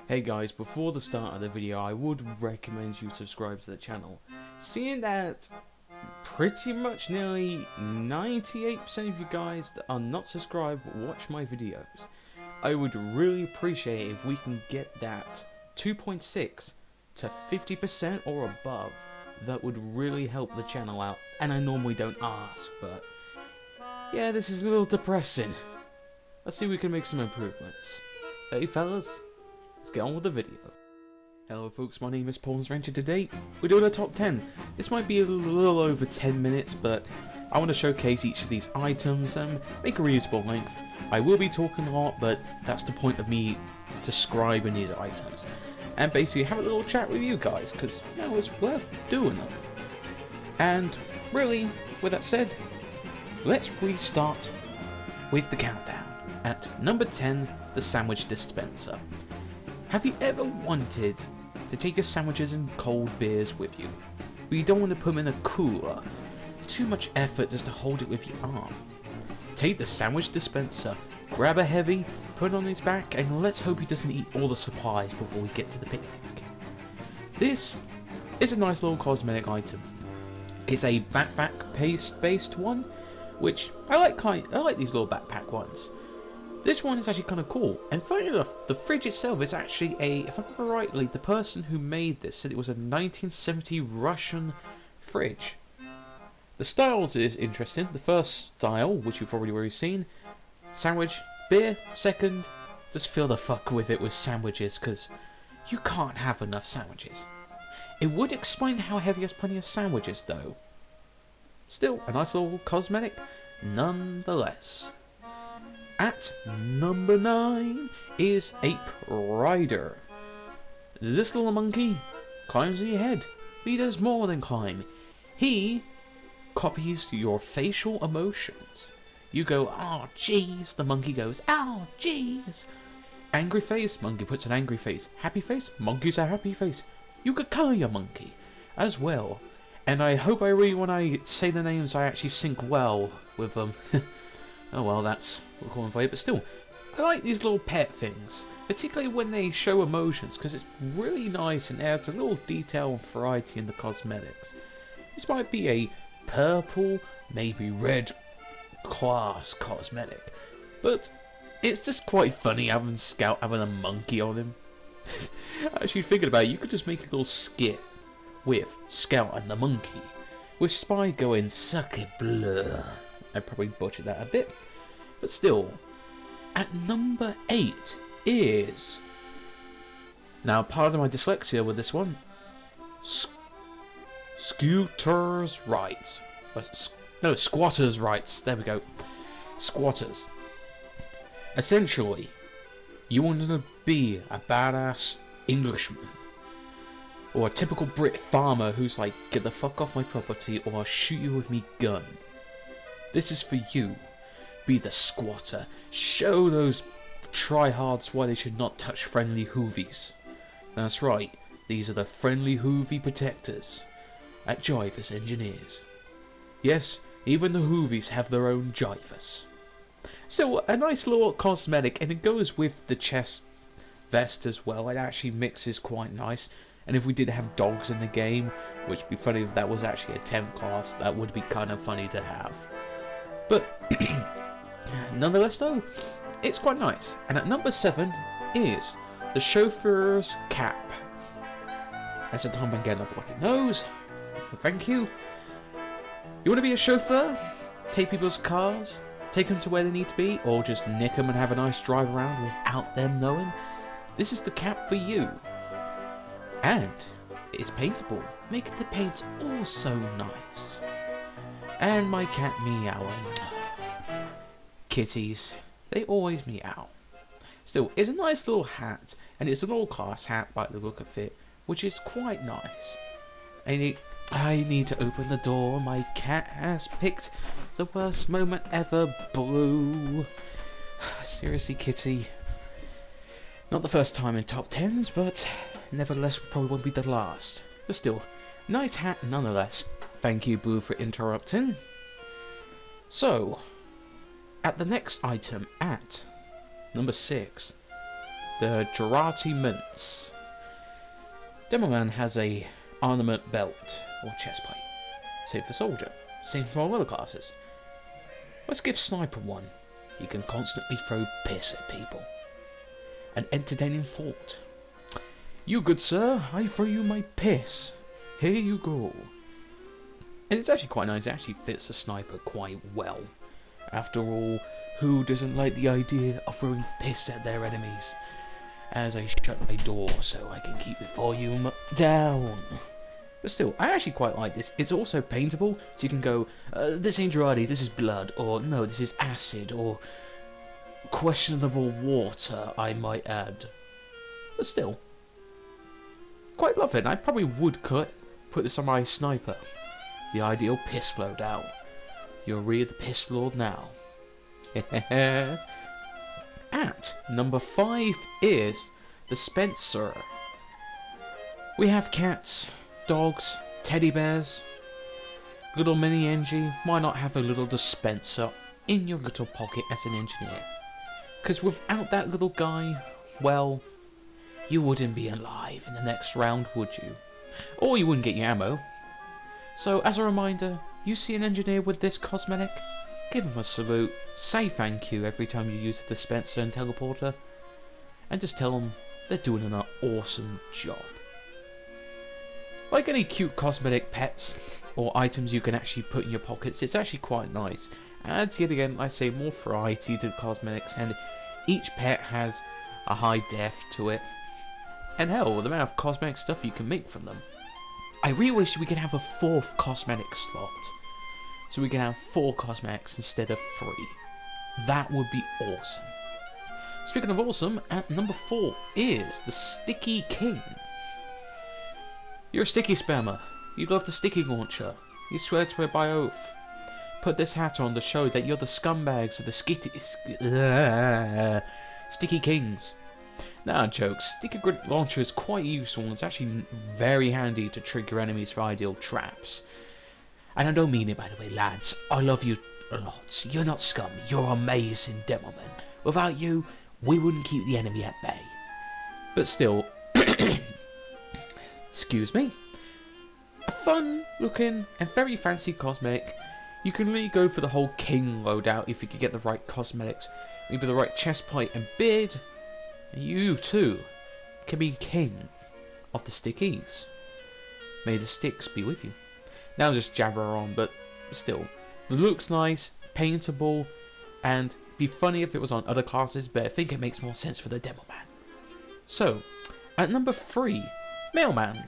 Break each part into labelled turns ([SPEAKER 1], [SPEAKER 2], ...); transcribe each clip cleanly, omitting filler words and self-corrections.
[SPEAKER 1] Hey guys, before the start of the video, I would recommend you subscribe to the channel. Seeing that pretty much nearly 98% of you guys that are not subscribed watch my videos, I would really appreciate it if we can get that 2.6 to 50% or above. That would really help the channel out, and I normally don't ask, but yeah, this is a little depressing. Let's see if we can make some improvements. Hey fellas, let's get on with the video. Hello folks, my name is Polis, and today we're doing a top 10. This might be a little over 10 minutes, but I want to showcase each of these items and make a reasonable length. I will be talking a lot, but that's the point of me describing these items. And basically have a little chat with you guys, because you know, it's worth doing them. And really, with that said, let's restart with the countdown. At number 10, the sandwich dispenser. Have you ever wanted to take your sandwiches and cold beers with you, but you don't want to put them in a cooler? Too much effort just to hold it with your arm. Take the sandwich dispenser, grab a heavy, put it on his back, and let's hope he doesn't eat all the supplies before we get to the picnic. This is a nice little cosmetic item. It's a backpack paste-based one, which I like these little backpack ones. This one is actually kind of cool, and funny enough, the fridge itself is actually if I remember rightly, the person who made this said it was a 1970 Russian fridge. The styles is interesting. The first style, which you've probably already seen, sandwich, beer. Second, just fill the fuck with it with sandwiches, because you can't have enough sandwiches. It would explain how heavy has plenty of sandwiches though. Still, a nice little cosmetic, nonetheless. At number 9 is Ape Rider. This little monkey climbs in your head, but he does more than climb. He copies your facial emotions. You go, "Oh jeez," the monkey goes, "Oh jeez." Angry face, monkey puts an angry face. Happy face, monkey's a happy face. You could colour your monkey as well. And I hope when I say the names I actually sync well with them. Oh well, that's what we're calling for you, but still, I like these little pet things, particularly when they show emotions, because it's really nice and adds a little detail and variety in the cosmetics. This might be a purple, maybe red class cosmetic, but it's just quite funny having Scout having a monkey on him. Actually, thinking about it, you could just make a little skit with Scout and the monkey, with Spy going, "Suck it, blur." I probably butchered that a bit, but still. At number 8 is, now pardon my dyslexia with this one, Scooters' Rights. No, Squatters' Rights. There we go. Squatters. Essentially, you want to be a badass Englishman, or a typical Brit farmer who's like, "Get the fuck off my property or I'll shoot you with me gun." This is for you. Be the squatter. Show those tryhards why they should not touch friendly hoovies. That's right, these are the friendly hoovie protectors at Jivers Engineers. Yes, even the hoovies have their own Jivers. So, a nice little cosmetic, and it goes with the chest vest as well. It actually mixes quite nice. And if we did have dogs in the game, which would be funny if that was actually a temp class, that would be kind of funny to have. But nonetheless though, it's quite nice. And at number 7 is the Chauffeur's cap. That's the time I'm getting up like a nose. Thank you. You want to be a chauffeur? Take people's cars, take them to where they need to be, or just nick them and have a nice drive around without them knowing? This is the cap for you. And it's paintable, making the paints also nice. And my cat meowing. Kitties, they always meow. Still, it's a nice little hat, and it's an all-class hat by the look of it, which is quite nice. And I need to open the door. My cat has picked the worst moment ever, Blue. Seriously, kitty. Not the first time in top 10s, but nevertheless probably won't be the last. But still, nice hat nonetheless. Thank you, Boo, for interrupting. So, at the next item, at number 6, the Jarmaments. Demoman has a armament belt or chestplate. Same for soldier. Same for all other classes. Let's give sniper one. You can constantly throw piss at people. An entertaining thought. You good sir, I throw you my piss. Here you go. And it's actually quite nice. It actually fits the sniper quite well. After all, who doesn't like the idea of throwing piss at their enemies? As I shut my door so I can keep the volume down. But still, I actually quite like this. It's also paintable, so you can go, this ain't Girardi, this is blood, or no, this is acid, or questionable water, I might add. But still, quite love it. I probably would put this on my sniper. The ideal piss loadout. You'll read the piss lord now. At number 5 is Dispenser. We have cats, dogs, teddy bears, little mini engie. Why not have a little dispenser in your little pocket as an engineer? Because without that little guy, well, you wouldn't be alive in the next round, would you? Or you wouldn't get your ammo. So as a reminder, you see an engineer with this cosmetic, give him a salute, say thank you every time you use the dispenser and teleporter, and just tell them they're doing an awesome job. Like any cute cosmetic pets or items you can actually put in your pockets, it's actually quite nice. Adds yet again, I say, more variety to the cosmetics, and each pet has a high def to it. And hell, the amount of cosmetic stuff you can make from them. I really wish we could have a 4th cosmetic slot. So we can have 4 cosmetics instead of 3. That would be awesome. Speaking of awesome, at number 4 is the Sticky King. You're a sticky spammer. You love the sticky launcher. You swear to it by oath. Put this hat on to show that you're the scumbags of the Sticky Kings. Nah, jokes. Sticky grid launcher is quite useful and it's actually very handy to trigger enemies for ideal traps. And I don't mean it, by the way, lads. I love you a lot. You're not scum. You're amazing, Demoman. Without you, we wouldn't keep the enemy at bay. But still, excuse me, a fun looking and very fancy cosmetic. You can really go for the whole king loadout if you could get the right cosmetics. Maybe the right chest plate and beard. And you too can be king of the stickies. May the sticks be with you. Now just jabber on, but still, the look's nice, paintable, and be funny if it was on other classes, but I think it makes more sense for the Demoman. So, at number 3, Mailman.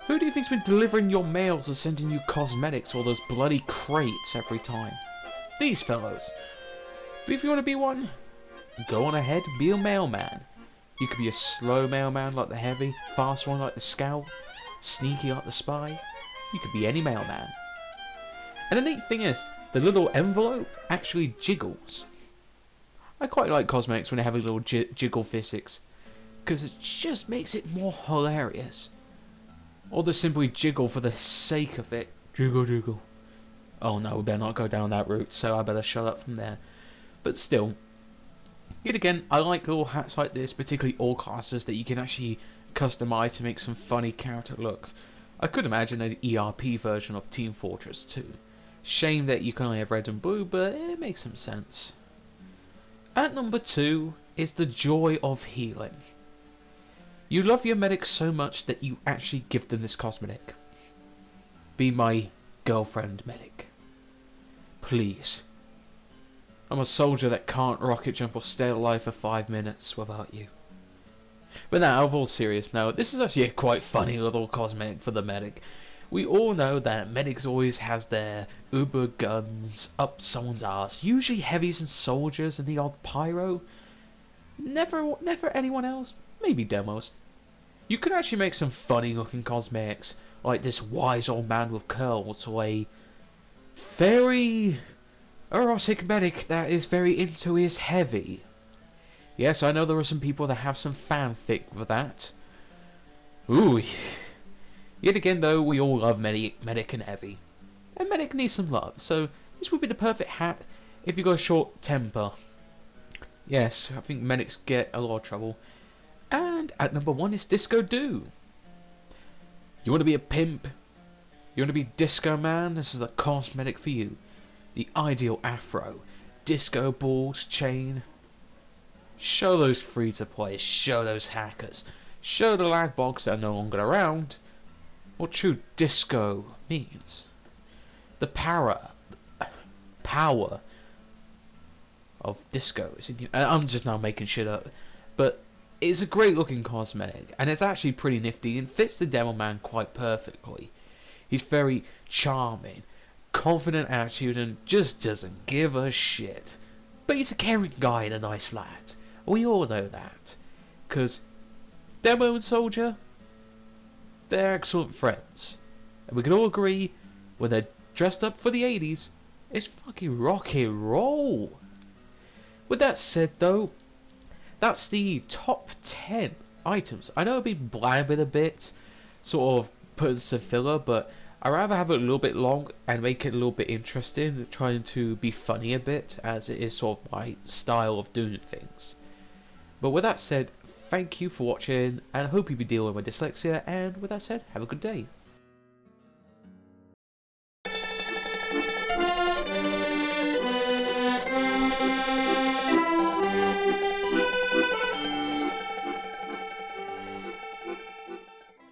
[SPEAKER 1] Who do you think's been delivering your mails or sending you cosmetics or those bloody crates every time? These fellows. But if you want to be one, go on ahead and be a mailman. You could be a slow mailman like the heavy, fast one like the scout, sneaky like the spy. You could be any mailman. And the neat thing is, the little envelope actually jiggles. I quite like cosmetics when they have a little jiggle physics, because it just makes it more hilarious. Or they simply jiggle for the sake of it. Jiggle, jiggle. Oh no, we better not go down that route, so I better shut up from there. But still, yet again, I like little hats like this, particularly all classes that you can actually customize to make some funny character looks. I could imagine an ERP version of Team Fortress 2. Shame that you can only have red and blue, but it makes some sense. At number 2 is the joy of healing. You love your medics so much that you actually give them this cosmetic. Be my girlfriend medic. Please. I'm a soldier that can't rocket jump or stay alive for 5 minutes without you. But now, out of all serious note, this is actually a quite funny little cosmetic for the medic. We all know that medics always has their uber guns up someone's ass. Usually heavies and soldiers and the odd pyro. Never anyone else. Maybe demos. You could actually make some funny looking cosmetics, like this wise old man with curls, or a very erotic medic that is very into his heavy. Yes, I know there are some people that have some fanfic for that. Ooh, Yet again though, we all love Medic and Heavy. And Medic needs some love, so this would be the perfect hat if you got a short temper. Yes, I think Medics get a lot of trouble. And at number 1 is Disco Do. You want to be a pimp? You want to be Disco Man? This is the cosmetic for you. The ideal afro, disco balls, chain. Show those free-to-play, show those hackers, show the lag box that are no longer around what true disco means. The power of disco. I'm just now making shit up, but it's a great looking cosmetic, and it's actually pretty nifty and fits the Demoman quite perfectly. He's very charming, confident attitude, and just doesn't give a shit. But he's a caring guy and a nice lad. We all know that. Because Demo and Soldier, they're excellent friends. And we can all agree, when they're dressed up for the 80s, it's fucking rock and roll. With that said though, that's the top 10 items. I know I've been blabbing a bit, sort of putting some filler, but I'd rather have it a little bit long and make it a little bit interesting, trying to be funny a bit, as it is sort of my style of doing things. But with that said, thank you for watching, and I hope you'll be dealing with dyslexia, and with that said, have a good day.